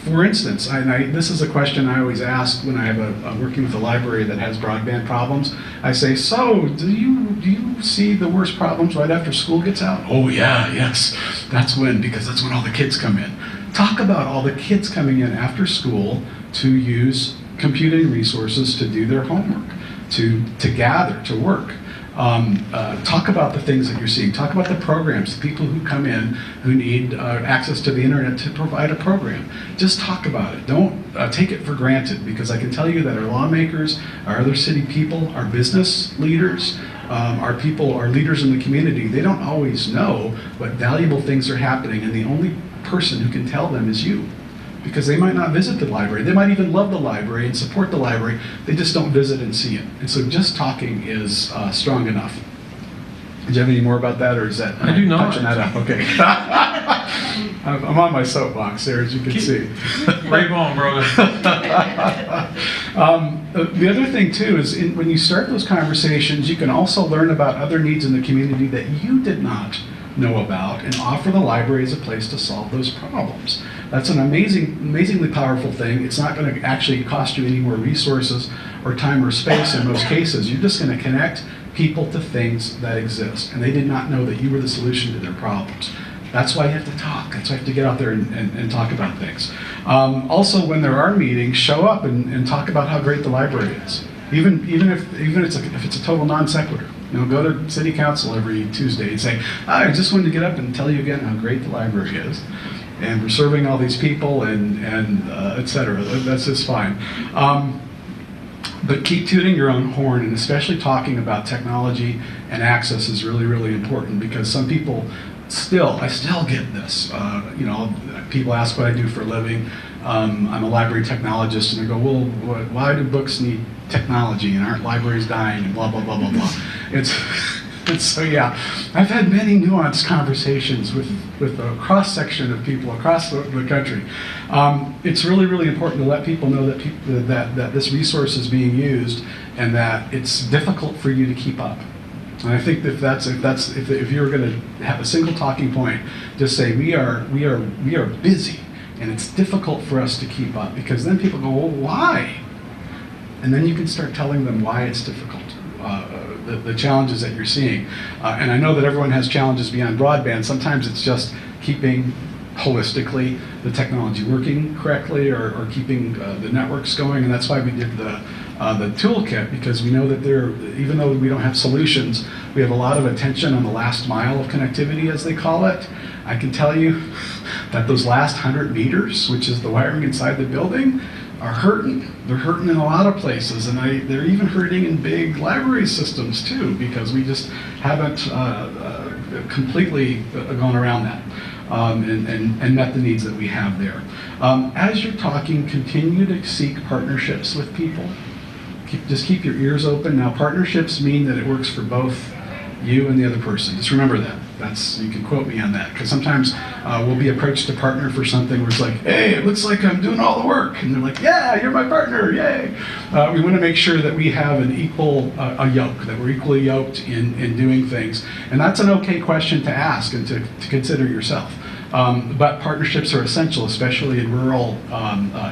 For instance, this is a question I always ask when I have working with a library that has broadband problems. I say, so do you see the worst problems right after school gets out? Oh yeah, yes, that's because that's when all the kids come in. Talk about all the kids coming in after school to use computing resources to do their homework, to gather, to work. Talk about the things that you're seeing. Talk about the programs, the people who come in who need access to the internet to provide a program. Just talk about it. Don't take it for granted, because I can tell you that our lawmakers, our other city people, our business leaders, our leaders in the community, they don't always know what valuable things are happening, and the only person who can tell them is you. Because they might not visit the library. They might even love the library and support the library. They just don't visit and see it. And so just talking is strong enough. Did you have any more about that, or is that I do not. touching that up? Okay. I'm on my soapbox there, as you can see. Brave on, brother. The other thing too is when you start those conversations, you can also learn about other needs in the community that you did not know about, and offer the library as a place to solve those problems. That's an amazingly powerful thing. It's not going to actually cost you any more resources or time or space in most cases. You're just going to connect people to things that exist, and they did not know that you were the solution to their problems. That's why you have to talk. That's why you have to get out there and talk about things. Also, when there are meetings, show up and talk about how great the library is. Even if it's a total non sequitur. Go to city council every Tuesday and say, I just wanted to get up and tell you again how great the library is. And we're serving all these people and et cetera. That's just fine. But keep tooting your own horn, and especially talking about technology and access is really, really important, because some people I still get this. People ask what I do for a living. I'm a library technologist, and I go, well, why do books need technology, and aren't libraries dying, and blah, blah, blah, blah, blah. So yeah, I've had many nuanced conversations with a cross-section of people across the country. It's really, really important to let people know that this resource is being used, and that it's difficult for you to keep up. And I think if you're going to have a single talking point, just say we are busy, and it's difficult for us to keep up, because then people go, well, why? And then you can start telling them why it's difficult, the challenges that you're seeing. And I know that everyone has challenges beyond broadband. Sometimes it's just keeping holistically the technology working correctly, or keeping the networks going. And that's why we did the toolkit, because we know that even though we don't have solutions, we have a lot of attention on the last mile of connectivity, as they call it. I can tell you that those last 100 meters, which is the wiring inside the building, are hurting. They're hurting in a lot of places, and they're even hurting in big library systems too, because we just haven't completely gone around that and met the needs that we have there. As you're talking, continue to seek partnerships with people. Just keep your ears open. Now, partnerships mean that it works for both you and the other person. Just remember that. You can quote me on that, because sometimes we'll be approached to partner for something where it's like, hey, it looks like I'm doing all the work, and they're like, yeah, you're my partner, yay. We want to make sure that we have an equal a yoke, that we're equally yoked in doing things, and that's an okay question to ask and to consider yourself. But partnerships are essential, especially in rural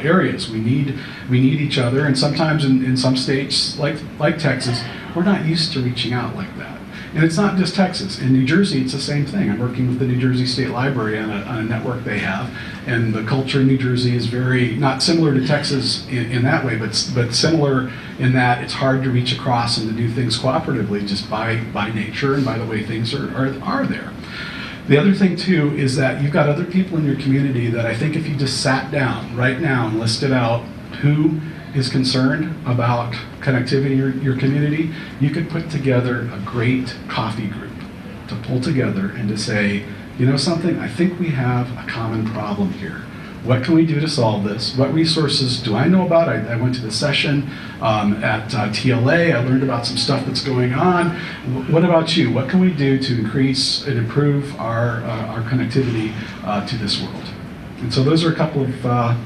areas. We need each other, and sometimes in some states like Texas, we're not used to reaching out like that. And it's not just Texas. In New Jersey, it's the same thing. I'm working with the New Jersey State Library on a network they have, and the culture in New Jersey is very, not similar to Texas in that way, but similar in that it's hard to reach across and to do things cooperatively just by nature and by the way things are there. The other thing too is that you've got other people in your community that I think if you just sat down right now and listed out who is concerned about connectivity in your community, you could put together a great coffee group to pull together and to say, you know something, I think we have a common problem here. What can we do to solve this? What resources do I know about? I went to the session at TLA. I learned about some stuff that's going on. What about you? What can we do to increase and improve our connectivity to this world? And so those are a couple of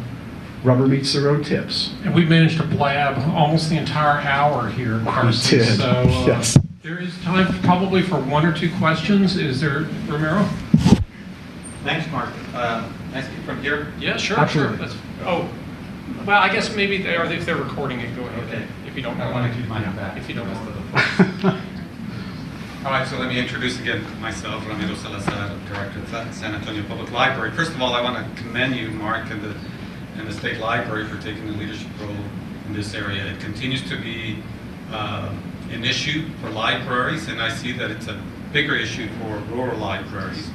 rubber meets the road tips. And we managed to blab almost the entire hour here, Carson. We did. So yes. There is time probably for one or two questions. Is there, Romero? Thanks, Mark. Can I speak from here? Yeah, sure. Absolutely. Sure. Oh, well, I guess maybe if they're recording it, go ahead. Okay. If you don't I mind. want to keep mine back. If you don't mind. All right, so let me introduce again myself, Ramiro Salazar, Director at San Antonio Public Library. First of all, I want to commend you, Mark, and the State Library for taking the leadership role in this area. It continues to be an issue for libraries, and I see that it's a bigger issue for rural libraries.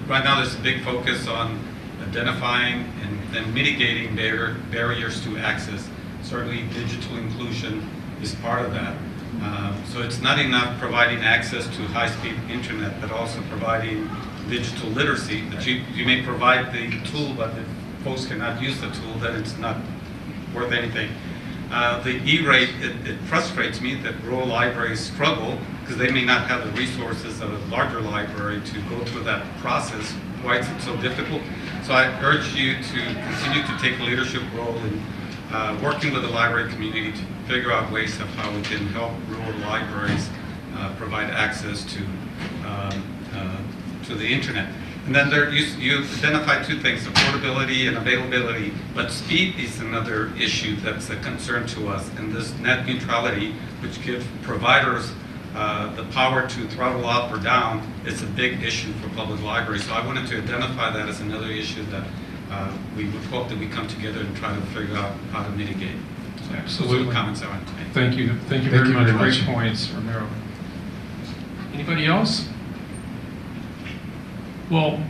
Right now there's a big focus on identifying and then mitigating barriers to access. Certainly digital inclusion is part of that. So it's not enough providing access to high-speed internet, but also providing digital literacy. That you may provide the tool, but if folks cannot use the tool, then it's not worth anything. The E-rate, it frustrates me that rural libraries struggle because they may not have the resources of a larger library to go through that process. Why is it so difficult? So I urge you to continue to take a leadership role in working with the library community to figure out ways of how we can help rural libraries provide access to the internet. And then you identify two things, affordability and availability, but speed is another issue that's a concern to us. And this net neutrality, which gives providers the power to throttle up or down, is a big issue for public libraries. So I wanted to identify that as another issue that we would hope that we come together and try to figure out how to mitigate. So Absolutely. those are the comments I want to make. Thank you. Thank you very much. Great points, Romero. Anybody else? Well,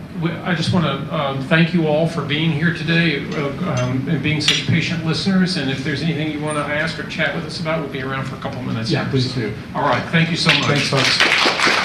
I just want to thank you all for being here today and being such patient listeners. And if there's anything you want to ask or chat with us about, we'll be around for a couple minutes. Yeah, please do. All right. Thank you so much. Thanks, folks.